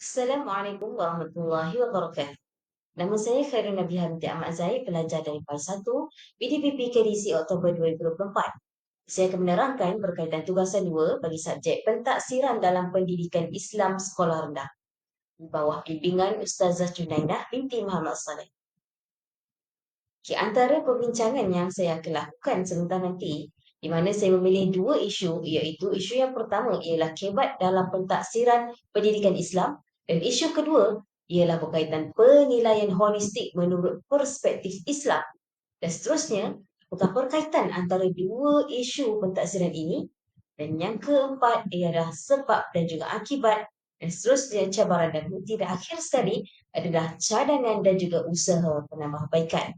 Assalamualaikum warahmatullahi wabarakatuh. Nama saya Khairul Nabiha binti Ahmad Zahid, pelajar dari PAS 1, PDPP KDC Oktober 2024. Saya akan menerangkan berkaitan tugasan 2 bagi subjek pentaksiran dalam pendidikan Islam sekolah rendah di bawah bimbingan Ustazah Junainah binti Muhammad Saleh. Di antara perbincangan yang saya akan lakukan sebentar nanti, di mana saya memilih dua isu, iaitu isu yang pertama ialah kebat dalam pentaksiran pendidikan Islam dan isu kedua ialah berkaitan penilaian holistik menurut perspektif Islam. Dan seterusnya, apakah berkaitan antara dua isu pentaksiran ini? Dan yang keempat ialah sebab dan juga akibat. Dan seterusnya cabaran dan bukti. Dan akhir sekali adalah cadangan dan juga usaha penambahbaikan.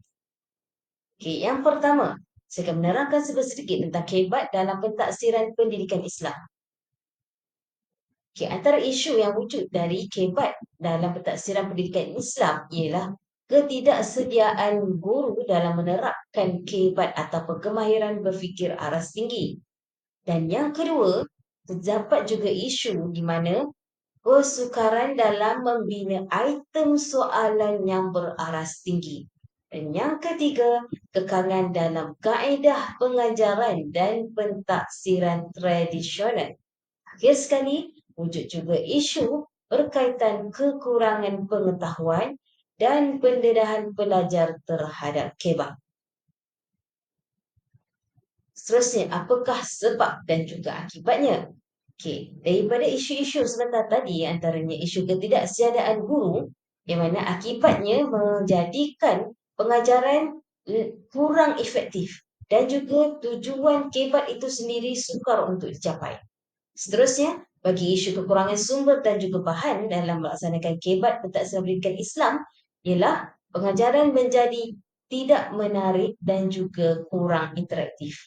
Okey, yang pertama, saya akan menerangkan sedikit tentang kebat dalam pentaksiran pendidikan Islam. Okey, antara isu yang wujud dari kebat dalam pentaksiran pendidikan Islam ialah ketidaksediaan guru dalam menerapkan kebat atau kemahiran berfikir aras tinggi. Dan yang kedua, terdapat juga isu di mana kesukaran dalam membina item soalan yang beraras tinggi. Dan yang ketiga, kekangan dalam kaedah pengajaran dan pentaksiran tradisional. Akhir sekali, wujud juga isu berkaitan kekurangan pengetahuan dan pendedahan pelajar terhadap kebab. Seterusnya, apakah sebab dan juga akibatnya? Okey, daripada isu-isu sebentar tadi, antaranya isu ketidaksiadaan guru, yang mana akibatnya menjadikan pengajaran kurang efektif dan juga tujuan kebat itu sendiri sukar untuk dicapai. Seterusnya, bagi isu kekurangan sumber dan juga bahan dalam melaksanakan kebat pentaksiran pendidikan Islam ialah pengajaran menjadi tidak menarik dan juga kurang interaktif.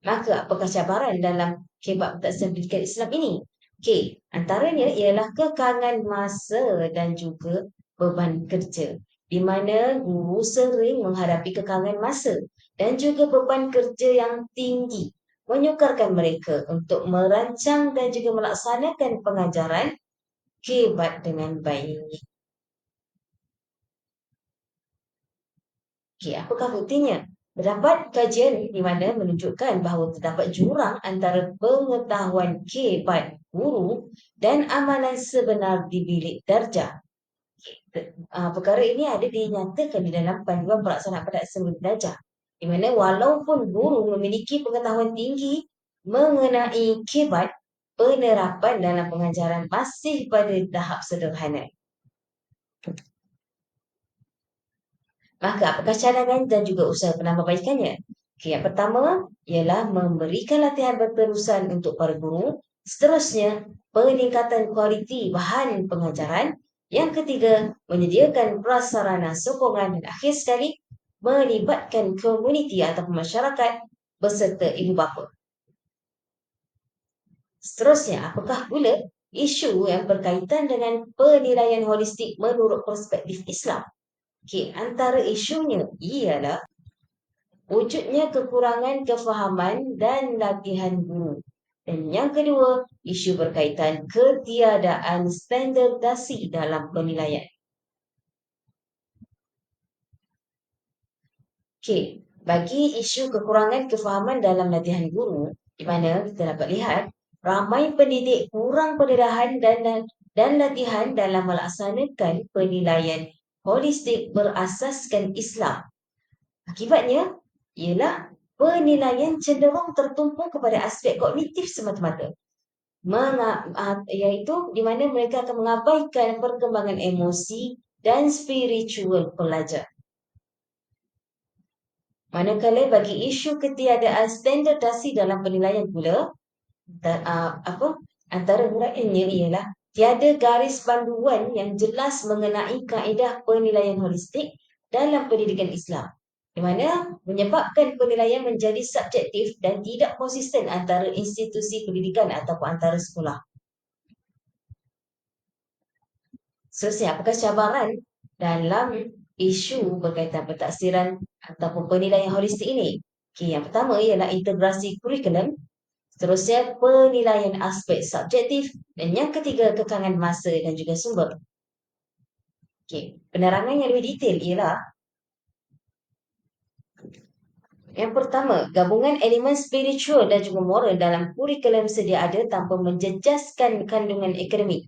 Maka apakah cabaran dalam kebat pentaksiran pendidikan Islam ini? Okey, antaranya ialah kekangan masa dan juga beban kerja, di mana guru sering menghadapi kekangan masa dan juga beban kerja yang tinggi, menyukarkan mereka untuk merancang dan juga melaksanakan pengajaran kebat dengan baik. Okey, apakah buktinya? Terdapat kajian di mana menunjukkan bahawa terdapat jurang antara pengetahuan kebat guru dan amalan sebenar di bilik darjah. Perkara ini ada dinyatakan di dalam panduan pelaksanaan pentaksiran darjah, di mana walaupun guru memiliki pengetahuan tinggi mengenai kebat, penerapan dalam pengajaran masih pada tahap sederhana. Maka apakah cadangan dan juga usaha penambahbaikannya? Okay, yang pertama ialah memberikan latihan berterusan untuk para guru. Seterusnya, peningkatan kualiti bahan pengajaran. Yang ketiga, menyediakan prasarana sokongan. Dan akhir sekali, melibatkan komuniti atau masyarakat beserta ibu bapa. Seterusnya, apakah pula isu yang berkaitan dengan penilaian holistik menurut perspektif Islam? Okey, antara isunya ialah wujudnya kekurangan kefahaman dan latihan guru. Dan yang kedua, isu berkaitan ketiadaan standardasi dalam penilaian. Okey, bagi isu kekurangan kefahaman dalam latihan guru, di mana kita dapat lihat ramai pendidik kurang pendedahan dan latihan dalam melaksanakan penilaian holistik berasaskan Islam. Akibatnya ialah penilaian cenderung tertumpu kepada aspek kognitif semata-mata. Iaitu di mana mereka akan mengabaikan perkembangan emosi dan spiritual pelajar. Manakala bagi isu ketiadaan standardasi dalam penilaian pula, antara huraiannya ialah tiada garis panduan yang jelas mengenai kaedah penilaian holistik dalam pendidikan Islam, di mana menyebabkan penilaian menjadi subjektif dan tidak konsisten antara institusi pendidikan ataupun antara sekolah. Seterusnya, apakah cabaran dalam isu berkaitan pentaksiran ataupun penilaian holistik ini? Okay, yang pertama ialah integrasi kurikulum. Seterusnya, penilaian aspek subjektif. Dan yang ketiga, kekangan masa dan juga sumber. Okey, penerangan yang lebih detail ialah yang pertama, gabungan elemen spiritual dan juga moral dalam kurikulum sedia ada tanpa menjejaskan kandungan akademik.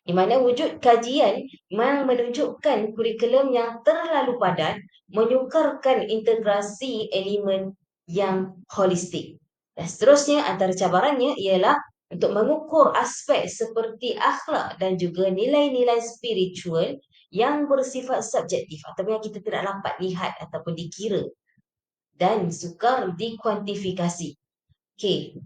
Di mana wujud kajian yang menunjukkan kurikulum yang terlalu padat menyukarkan integrasi elemen yang holistik. Dan seterusnya, antara cabarannya ialah untuk mengukur aspek seperti akhlak dan juga nilai-nilai spiritual yang bersifat subjektif ataupun yang kita tidak dapat lihat ataupun dikira dan sukar dikuantifikasi. Okey,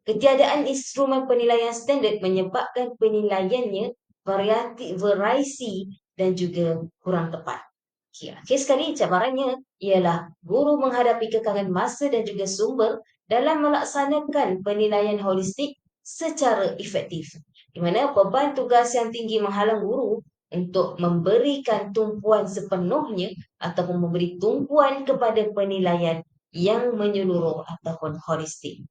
ketiadaan instrumen penilaian standard menyebabkan penilaiannya variasi dan juga kurang tepat. Okey, akhir sekali cabarannya ialah guru menghadapi kekangan masa dan juga sumber dalam melaksanakan penilaian holistik secara efektif. Di mana beban tugas yang tinggi menghalang guru untuk memberikan tumpuan sepenuhnya ataupun memberi tumpuan kepada penilaian yang menyeluruh ataupun holistik.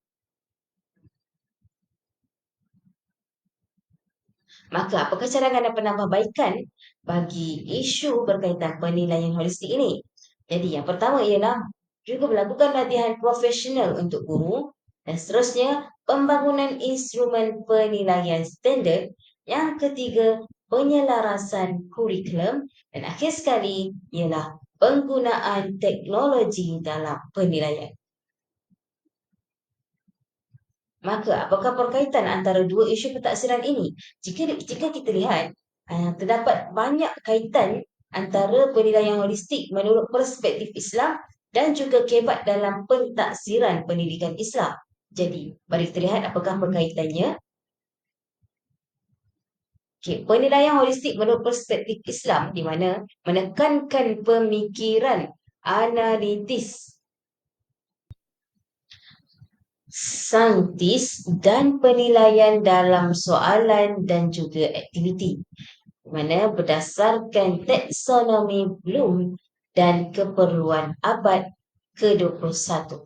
Maka, apakah cadangan dan penambahbaikan bagi isu berkaitan penilaian holistik ini? Jadi, yang pertama ialah juga melakukan latihan profesional untuk guru dan seterusnya pembangunan instrumen penilaian standard. Yang ketiga, penyelarasan kurikulum dan akhir sekali ialah penggunaan teknologi dalam penilaian. Maka, apakah perkaitan antara dua isu pentaksiran ini? Jika kita lihat, terdapat banyak kaitan antara penilaian holistik menurut perspektif Islam dan juga kebat dalam pentaksiran pendidikan Islam. Jadi, mari kita lihat apakah perkaitannya. Okay, penilaian holistik menurut perspektif Islam di mana menekankan pemikiran analitis, saintis dan penilaian dalam soalan dan juga aktiviti. Mana berdasarkan taksonomi Bloom dan keperluan abad ke-21.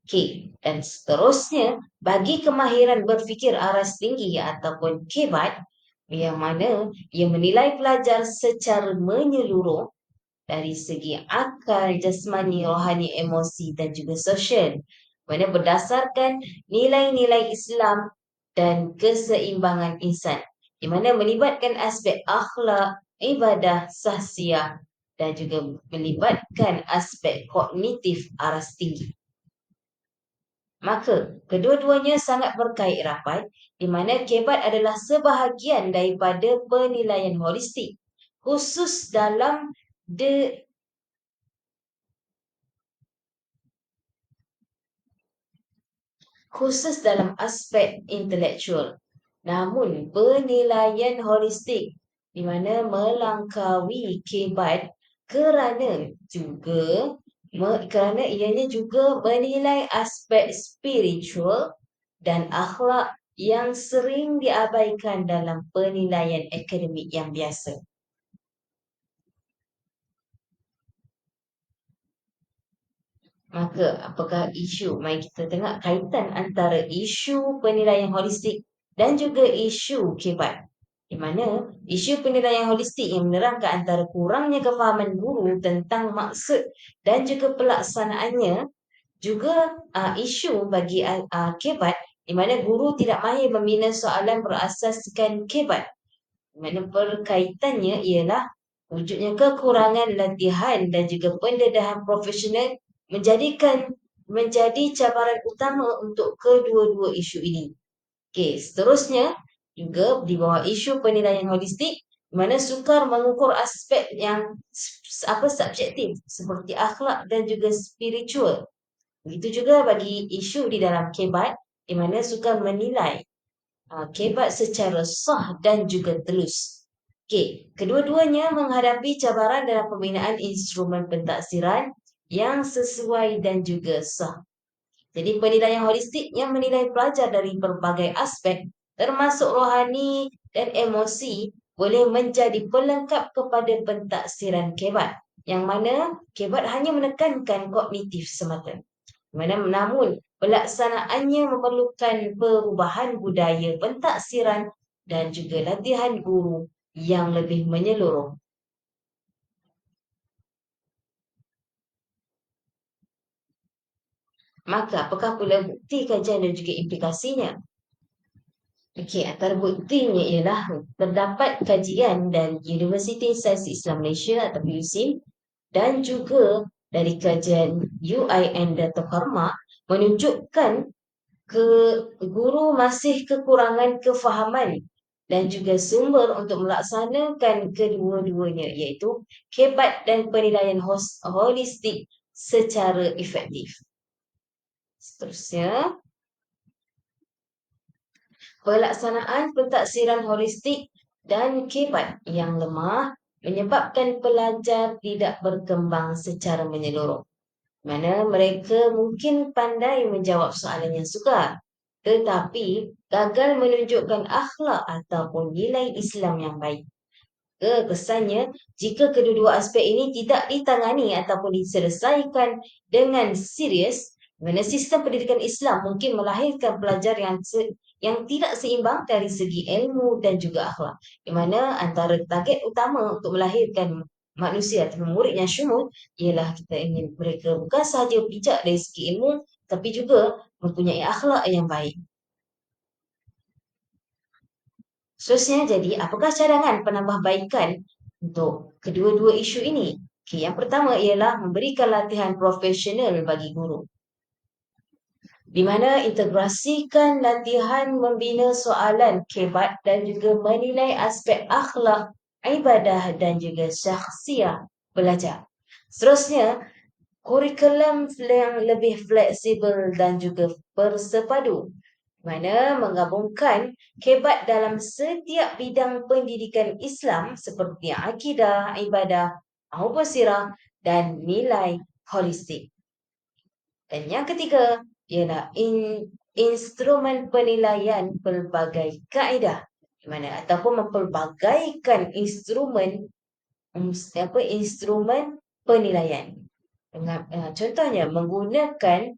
Okey, dan seterusnya, bagi kemahiran berfikir aras tinggi ataupun kebat, yang mana ia menilai pelajar secara menyeluruh dari segi akal, jasmani, rohani, emosi dan juga sosial. Mana berdasarkan nilai-nilai Islam dan keseimbangan insan. Di mana melibatkan aspek akhlak, ibadah, sahsiah dan juga melibatkan aspek kognitif aras tinggi. Maka, kedua-duanya sangat berkait rapat di mana kebat adalah sebahagian daripada penilaian holistik khusus dalam aspek intelektual. Namun, penilaian holistik di mana melangkaui kebat kerana ianya juga menilai aspek spiritual dan akhlak yang sering diabaikan dalam penilaian akademik yang biasa. Maka, apakah isu? Mari kita tengok kaitan antara isu penilaian holistik dan juga isu kebat. Di mana isu penilaian holistik yang menerangkan antara kurangnya kefahaman guru tentang maksud dan juga pelaksanaannya, juga isu bagi kebat di mana guru tidak mahir membina soalan berasaskan kebat. Di mana perkaitannya ialah wujudnya kekurangan latihan dan juga pendedahan profesional menjadi cabaran utama untuk kedua-dua isu ini. Okey, seterusnya juga di bawah isu penilaian holistik di mana sukar mengukur aspek yang subjektif seperti akhlak dan juga spiritual. Begitu juga bagi isu di dalam kebat di mana sukar menilai kebat secara sah dan juga telus. Okey, kedua-duanya menghadapi cabaran dalam pembinaan instrumen pentaksiran yang sesuai dan juga sah. Jadi penilaian holistik yang menilai pelajar dari berbagai aspek termasuk rohani dan emosi boleh menjadi pelengkap kepada pentaksiran kebat yang mana kebat hanya menekankan kognitif semata. Namun, pelaksanaannya memerlukan perubahan budaya pentaksiran dan juga latihan guru yang lebih menyeluruh. Maka, apakah pula bukti kajian dan juga implikasinya? Okey, antara buktinya ialah terdapat kajian dan Universiti Sains Islam Malaysia atau USIM dan juga dari kajian UIN Data Pharma menunjukkan ke guru masih kekurangan kefahaman dan juga sumber untuk melaksanakan kedua-duanya iaitu kebat dan penilaian holistik secara efektif. Seterusnya, pelaksanaan pentaksiran holistik dan kebat yang lemah menyebabkan pelajar tidak berkembang secara menyeluruh. Mana mereka mungkin pandai menjawab soalan yang sukar, tetapi gagal menunjukkan akhlak ataupun nilai Islam yang baik. Kesannya, jika kedua-dua aspek ini tidak ditangani ataupun diselesaikan dengan serius, mana sistem pendidikan Islam mungkin melahirkan pelajar yang tidak seimbang dari segi ilmu dan juga akhlak. Di mana antara target utama untuk melahirkan manusia atau murid yang syumul ialah kita ingin mereka bukan sahaja bijak dari segi ilmu, tapi juga mempunyai akhlak yang baik. Seterusnya, jadi apakah cadangan penambahbaikan untuk kedua-dua isu ini? Okay, yang pertama ialah memberikan latihan profesional bagi guru, di mana integrasikan latihan membina soalan kebat dan juga menilai aspek akhlak, ibadah dan juga syakhsiah belajar. Seterusnya, kurikulum yang lebih fleksibel dan juga bersepadu, mana menggabungkan kebat dalam setiap bidang pendidikan Islam seperti akidah, ibadah, maupun sirah dan nilai holistik. Dan yang ketiga ialah instrumen penilaian pelbagai kaedah, di mana ataupun mempelbagaikan instrumen penilaian. Contohnya menggunakan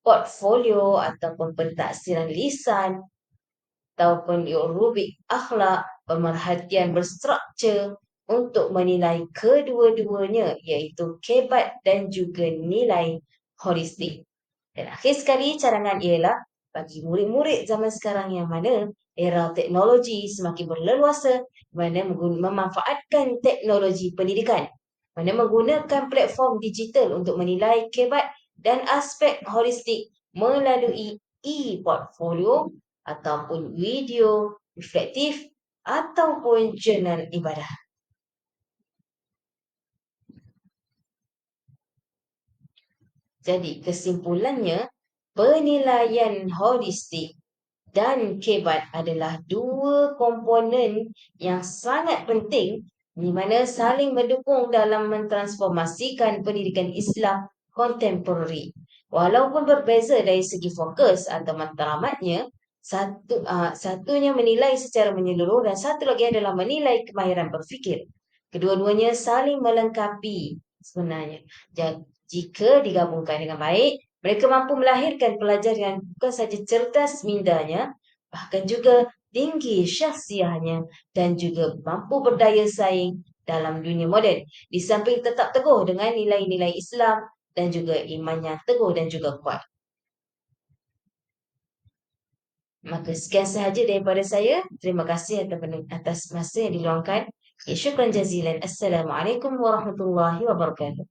portfolio ataupun pentaksiran lisan ataupun rubik akhlak, pemerhatian berstruktur untuk menilai kedua-duanya iaitu kebat dan juga nilai holistik. Dan akhir sekali cadangan ialah bagi murid-murid zaman sekarang yang mana era teknologi semakin berleluasa, mana memanfaatkan teknologi pendidikan, mana menggunakan platform digital untuk menilai kebat dan aspek holistik melalui e-portfolio ataupun video reflektif ataupun jurnal ibadah. Jadi kesimpulannya, penilaian holistik dan kebat adalah dua komponen yang sangat penting di mana saling mendukung dalam mentransformasikan pendidikan Islam kontemporari. Walaupun berbeza dari segi fokus atau matlamatnya, satunya menilai secara menyeluruh dan satu lagi adalah menilai kemahiran berfikir. Kedua-duanya saling melengkapi sebenarnya. Jika digabungkan dengan baik, mereka mampu melahirkan pelajar yang bukan saja cerdas mindanya, bahkan juga tinggi syakhsiahnya dan juga mampu berdaya saing dalam dunia moden. Di samping tetap teguh dengan nilai-nilai Islam dan juga imannya teguh dan juga kuat. Maka sekian sahaja daripada saya. Terima kasih atas masa yang diluangkan. Syukran jazilan. Assalamualaikum warahmatullahi wabarakatuh.